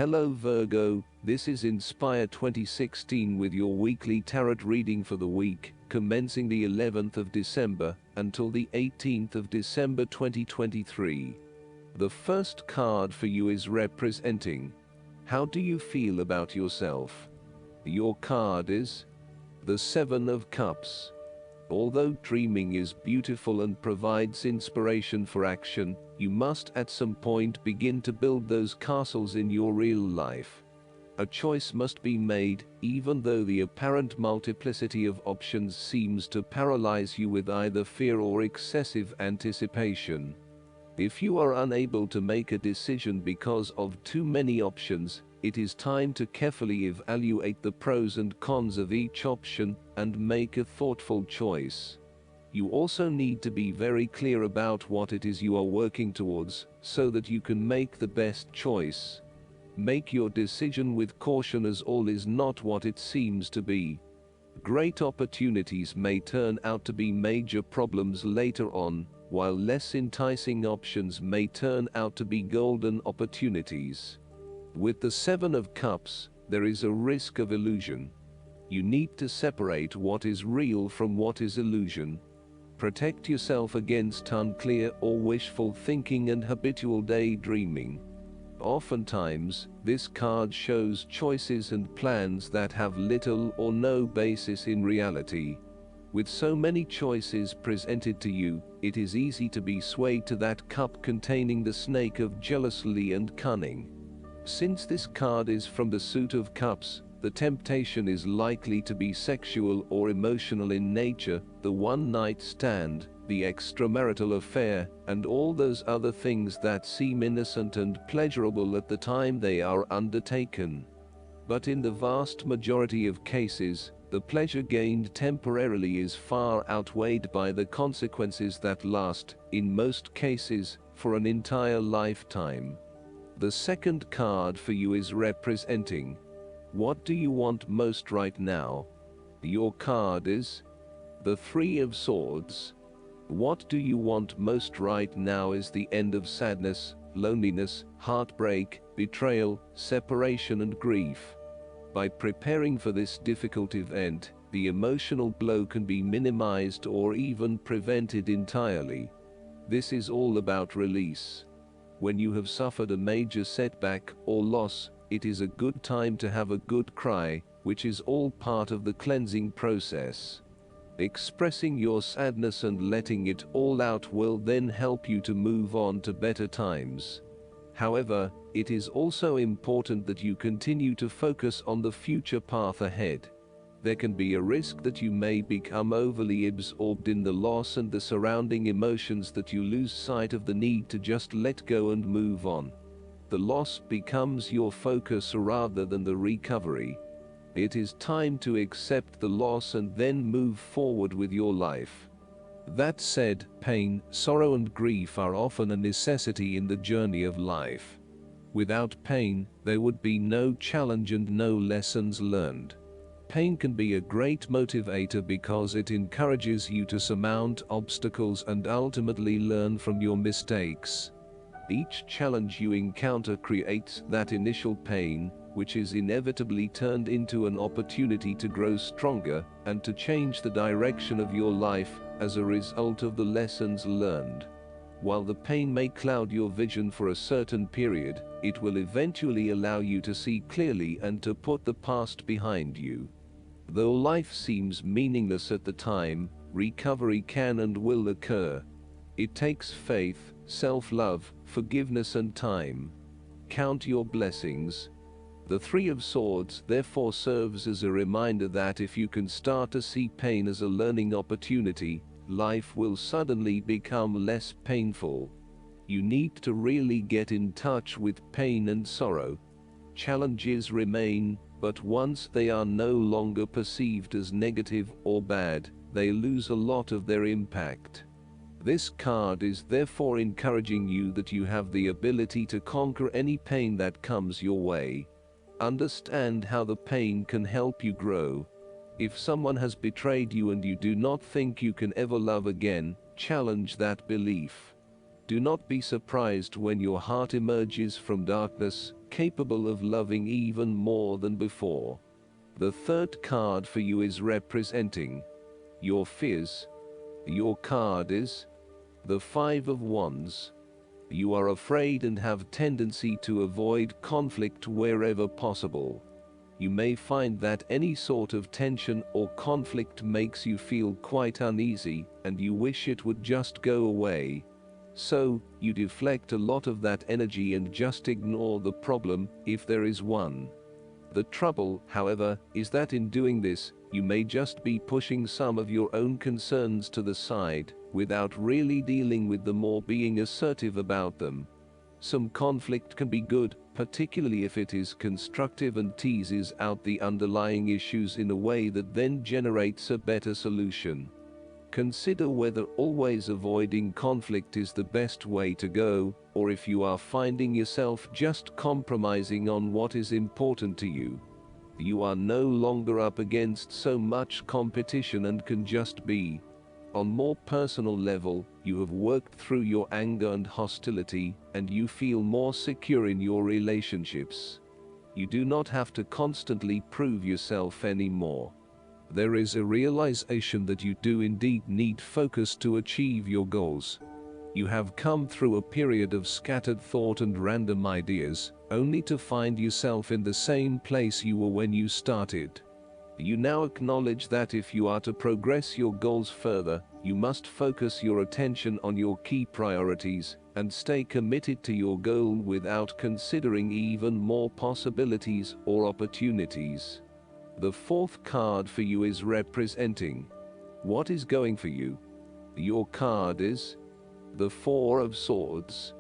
Hello Virgo, this is Inspire 2016 with your weekly tarot reading for the week, commencing the 11th of December until the 18th of December 2023. The first card for you is representing, how do you feel about yourself? Your card is the Seven of Cups. Although dreaming is beautiful and provides inspiration for action, you must at some point begin to build those castles in your real life. A choice must be made, even though the apparent multiplicity of options seems to paralyze you with either fear or excessive anticipation. If you are unable to make a decision because of too many options, it is time to carefully evaluate the pros and cons of each option and make a thoughtful choice. You also need to be very clear about what it is you are working towards, so that you can make the best choice. Make your decision with caution, as all is not what it seems to be. Great opportunities may turn out to be major problems later on, while less enticing options may turn out to be golden opportunities. With the Seven of Cups, there is a risk of illusion. You need to separate what is real from what is illusion. Protect yourself against unclear or wishful thinking and habitual daydreaming. Oftentimes, this card shows choices and plans that have little or no basis in reality. With so many choices presented to you, it is easy to be swayed to that cup containing the snake of jealousy and cunning. Since this card is from the suit of cups, the temptation is likely to be sexual or emotional in nature, the one-night stand, the extramarital affair, and all those other things that seem innocent and pleasurable at the time they are undertaken. But in the vast majority of cases, the pleasure gained temporarily is far outweighed by the consequences that last, in most cases, for an entire lifetime. The second card for you is representing, what do you want most right now? Your card is the Three of Swords. What do you want most right now is the end of sadness, loneliness, heartbreak, betrayal, separation and grief. By preparing for this difficult event, the emotional blow can be minimized or even prevented entirely. This is all about release. When you have suffered a major setback or loss, it is a good time to have a good cry, which is all part of the cleansing process. Expressing your sadness and letting it all out will then help you to move on to better times. However, it is also important that you continue to focus on the future path ahead. There can be a risk that you may become overly absorbed in the loss and the surrounding emotions that you lose sight of the need to just let go and move on. The loss becomes your focus rather than the recovery. It is time to accept the loss and then move forward with your life. That said, pain, sorrow and grief are often a necessity in the journey of life. Without pain, there would be no challenge and no lessons learned. Pain can be a great motivator because it encourages you to surmount obstacles and ultimately learn from your mistakes. Each challenge you encounter creates that initial pain, which is inevitably turned into an opportunity to grow stronger and to change the direction of your life as a result of the lessons learned. While the pain may cloud your vision for a certain period, it will eventually allow you to see clearly and to put the past behind you. Though life seems meaningless at the time, recovery can and will occur. It takes faith, self-love, forgiveness and time. Count your blessings. The Three of Swords therefore serves as a reminder that if you can start to see pain as a learning opportunity, life will suddenly become less painful. You need to really get in touch with pain and sorrow. Challenges remain, but once they are no longer perceived as negative or bad, they lose a lot of their impact. This card is therefore encouraging you that you have the ability to conquer any pain that comes your way. Understand how the pain can help you grow. If someone has betrayed you and you do not think you can ever love again, challenge that belief. Do not be surprised when your heart emerges from darkness, capable of loving even more than before. The third card for you is representing your fears. Your card is the Five of Wands. You are afraid and have tendency to avoid conflict wherever possible. You may find that any sort of tension or conflict makes you feel quite uneasy, and you wish it would just go away. So, you deflect a lot of that energy and just ignore the problem, if there is one. The trouble, however, is that in doing this, you may just be pushing some of your own concerns to the side, without really dealing with them or being assertive about them. Some conflict can be good, particularly if it is constructive and teases out the underlying issues in a way that then generates a better solution. Consider whether always avoiding conflict is the best way to go, or if you are finding yourself just compromising on what is important to you. You are no longer up against so much competition and can just be. On more personal level, you have worked through your anger and hostility, and you feel more secure in your relationships. You do not have to constantly prove yourself anymore. There is a realization that you do indeed need focus to achieve your goals. You have come through a period of scattered thought and random ideas, only to find yourself in the same place you were when you started. You now acknowledge that if you are to progress your goals further, you must focus your attention on your key priorities and stay committed to your goal without considering even more possibilities or opportunities. The fourth card for you is representing what is going for you. Your card is the Four of Swords.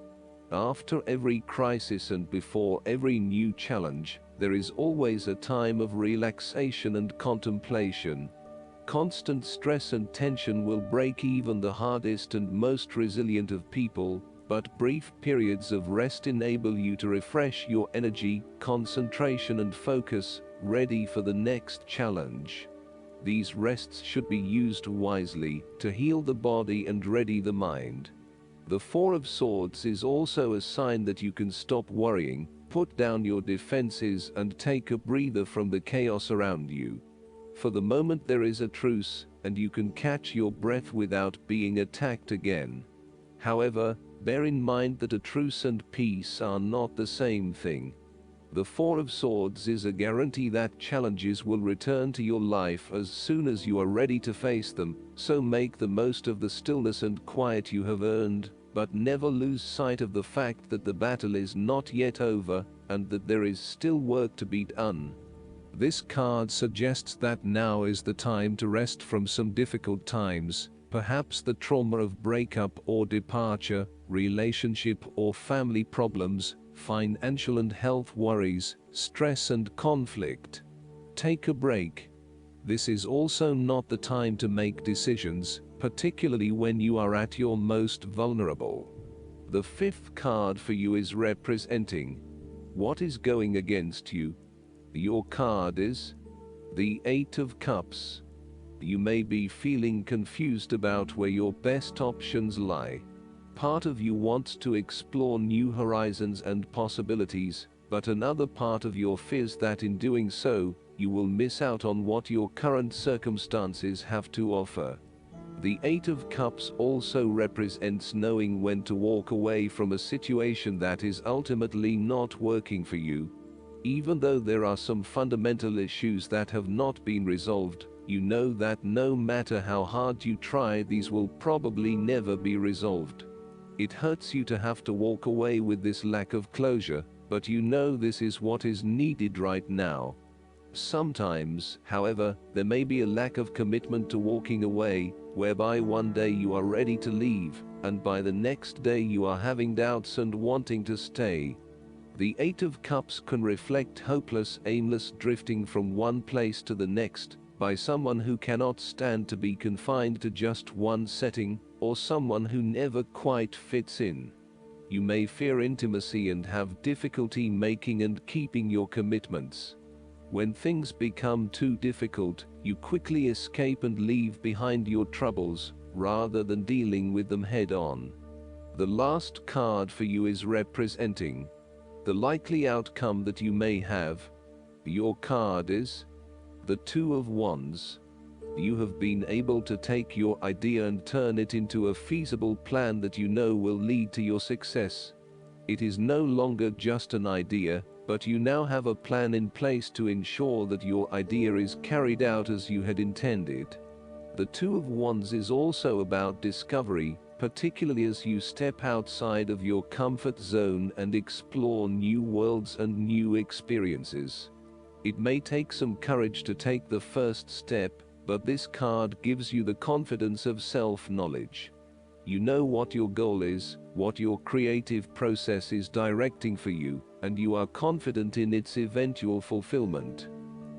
After every crisis and before every new challenge, there is always a time of relaxation and contemplation. Constant stress and tension will break even the hardest and most resilient of people, but brief periods of rest enable you to refresh your energy, concentration and focus, ready for the next challenge. These rests should be used wisely to heal the body and ready the mind. The Four of Swords is also a sign that you can stop worrying, put down your defenses and take a breather from the chaos around you. For the moment there is a truce, and you can catch your breath without being attacked again. However, bear in mind that a truce and peace are not the same thing. The Four of Swords is a guarantee that challenges will return to your life as soon as you are ready to face them, so make the most of the stillness and quiet you have earned, but never lose sight of the fact that the battle is not yet over, and that there is still work to be done. This card suggests that now is the time to rest from some difficult times, perhaps the trauma of breakup or departure, relationship or family problems, financial and health worries, stress and conflict. Take a break. This is also not the time to make decisions, particularly when you are at your most vulnerable. The fifth card for you is representing what is going against you. Your card is the Eight of Cups. You may be feeling confused about where your best options lie. Part of you wants to explore new horizons and possibilities, but another part of you fears that in doing so, you will miss out on what your current circumstances have to offer. The Eight of Cups also represents knowing when to walk away from a situation that is ultimately not working for you. Even though there are some fundamental issues that have not been resolved, you know that no matter how hard you try, these will probably never be resolved. It hurts you to have to walk away with this lack of closure, but you know this is what is needed right now. Sometimes, however, there may be a lack of commitment to walking away, whereby one day you are ready to leave, and by the next day you are having doubts and wanting to stay. The Eight of Cups can reflect hopeless, aimless drifting from one place to the next, by someone who cannot stand to be confined to just one setting, or someone who never quite fits in. You may fear intimacy and have difficulty making and keeping your commitments. When things become too difficult, you quickly escape and leave behind your troubles, rather than dealing with them head on. The last card for you is representing The likely outcome that you may have. Your card is the Two of Wands. You have been able to take your idea and turn it into a feasible plan that you know will lead to your success. It is no longer just an idea, but you now have a plan in place to ensure that your idea is carried out as you had intended. The Two of Wands is also about discovery, particularly as you step outside of your comfort zone and explore new worlds and new experiences. It may take some courage to take the first step, but this card gives you the confidence of self-knowledge. You know what your goal is, what your creative process is directing for you, and you are confident in its eventual fulfillment.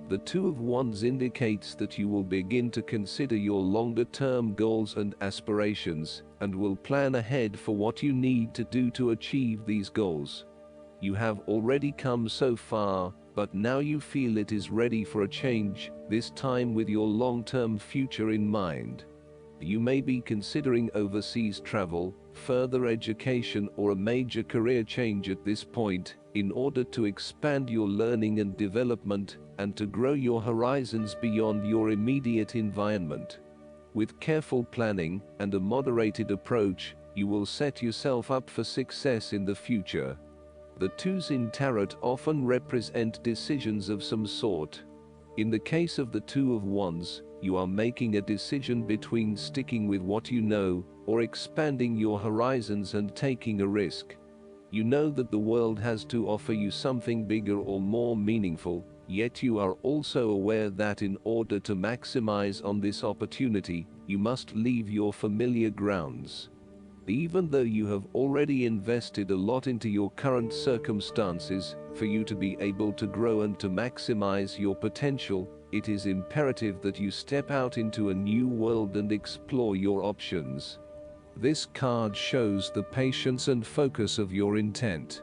The Two of Wands indicates that you will begin to consider your longer-term goals and aspirations, and will plan ahead for what you need to do to achieve these goals. You have already come so far, but now you feel it is ready for a change, this time with your long-term future in mind. You may be considering overseas travel, further education, or a major career change at this point, in order to expand your learning and development, and to grow your horizons beyond your immediate environment. With careful planning and a moderated approach, you will set yourself up for success in the future. The twos in tarot often represent decisions of some sort. In the case of the Two of Wands, you are making a decision between sticking with what you know, or expanding your horizons and taking a risk. You know that the world has to offer you something bigger or more meaningful, yet you are also aware that in order to maximize on this opportunity, you must leave your familiar grounds. Even though you have already invested a lot into your current circumstances, for you to be able to grow and to maximize your potential, it is imperative that you step out into a new world and explore your options. This card shows the patience and focus of your intent.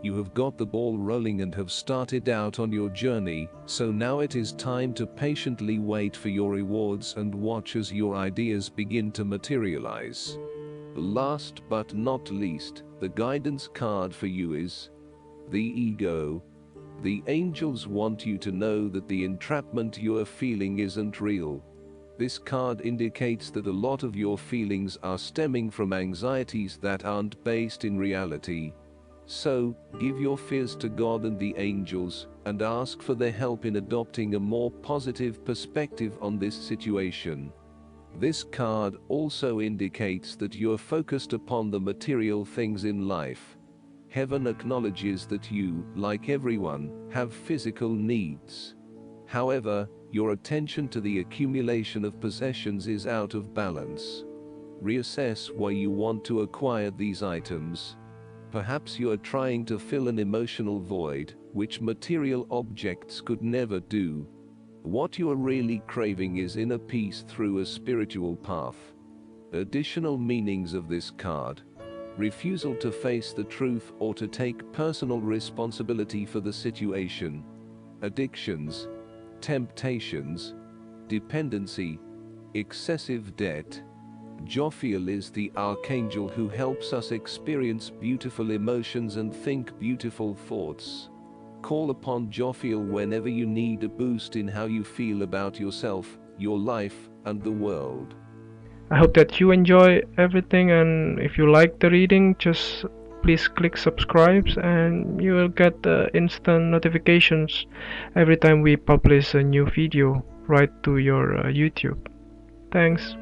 You have got the ball rolling and have started out on your journey, so now it is time to patiently wait for your rewards and watch as your ideas begin to materialize. Last but not least, the guidance card for you is the Ego. The angels want you to know that the entrapment you are feeling isn't real. This card indicates that a lot of your feelings are stemming from anxieties that aren't based in reality. So, give your fears to God and the angels, and ask for their help in adopting a more positive perspective on this situation. This card also indicates that you are focused upon the material things in life. Heaven acknowledges that you, like everyone, have physical needs. However, your attention to the accumulation of possessions is out of balance. Reassess why you want to acquire these items. Perhaps you are trying to fill an emotional void, which material objects could never do. What you are really craving is inner peace through a spiritual path. Additional meanings of this card: refusal to face the truth or to take personal responsibility for the situation, addictions, temptations, dependency, excessive debt. Jophiel is the archangel who helps us experience beautiful emotions and think beautiful thoughts. Call upon Jophiel whenever you need a boost in how you feel about yourself, your life, and the world. I hope that you enjoy everything, and if you like the reading, just please click subscribe and you will get instant notifications every time we publish a new video right to your YouTube. Thanks.